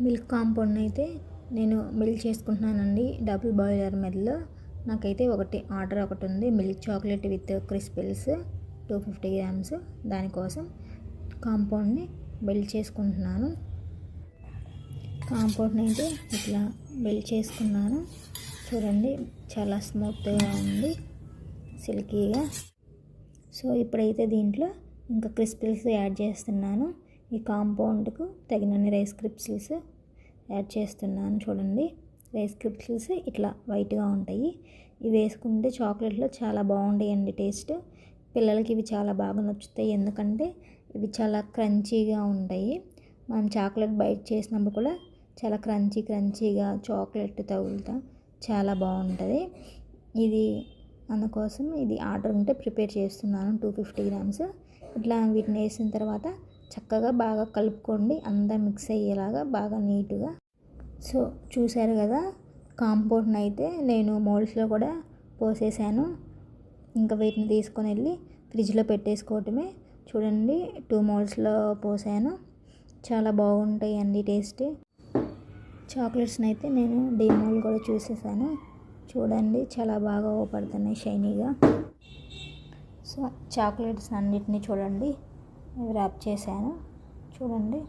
Milk compound అయితే నేను milk చేసుకుంటున్నానండి. డబుల్ బాయిలర్ మెల్లో నాకైతే ఆర్డర్ ఒకటి ఉంది. Milk chocolate with crispels 250 grams. దానికోసం కాంపౌండ్ని బిల్డ్ చేసుకుంటున్నాను. కాంపౌండ్ని అయితే ఇట్లా బిల్డ్ చేసుకున్నాను. చూడండి, చాలా స్మూత్గా ఉంది, సిల్కీగా. సో ఇప్పుడైతే దీంట్లో ఇంకా క్రిస్పిల్స్ యాడ్ చేస్తున్నాను. ఈ కాంపౌండ్కు తగినన్ని రైస్ క్రిస్పిల్స్ యాడ్ చేస్తున్నాను. చూడండి, రైస్ క్రిస్పిల్స్ ఇట్లా వైట్గా ఉంటాయి. ఇవి వేసుకుంటే చాక్లెట్లో చాలా బాగుంటాయండి టేస్ట్. పిల్లలకి ఇవి చాలా బాగా నచ్చుతాయి, ఎందుకంటే ఇవి చాలా క్రంచీగా ఉంటాయి. మనం చాక్లెట్ బైట్ చేసినప్పుడు కూడా చాలా క్రంచీగా చాక్లెట్ తగులుతా చాలా బాగుంటుంది. ఇది అందుకోసం ఇది ఆర్డర్ ఉంటే ప్రిపేర్ చేస్తున్నాను. 250 గ్రామ్స్. ఇట్లా వీటిని వేసిన తర్వాత చక్కగా బాగా కలుపుకోండి, అంతా మిక్స్ అయ్యేలాగా బాగా నీట్గా. సో చూసారు కదా, కాంపౌండ్ని అయితే నేను మోల్డ్స్లో కూడా పోసేసాను. ఇంకా వీటిని తీసుకొని వెళ్ళి ఫ్రిడ్జ్లో పెట్టేసుకోవటమే. చూడండి, 2 మోల్డ్స్లో పోసాను. చాలా బాగుంటాయండి టేస్ట్. చాక్లెట్స్ని అయితే నేను డీమోల్ కూడా చూసేసాను. చూడండి, చాలా బాగా ఓపడుతున్నాయి షైనీగా. సో చాక్లెట్స్ అన్నిటినీ చూడండి ర్యాప్ చేశాను. చూడండి,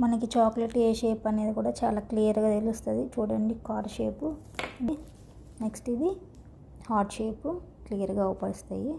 మనకి చాక్లెట్ ఏ షేప్ అనేది కూడా చాలా క్లియర్గా తెలుస్తుంది. చూడండి, కార్డ్ షేపు, నెక్స్ట్ ఇది హార్ట్ షేపు క్లియర్గా ఓపడుస్తాయి.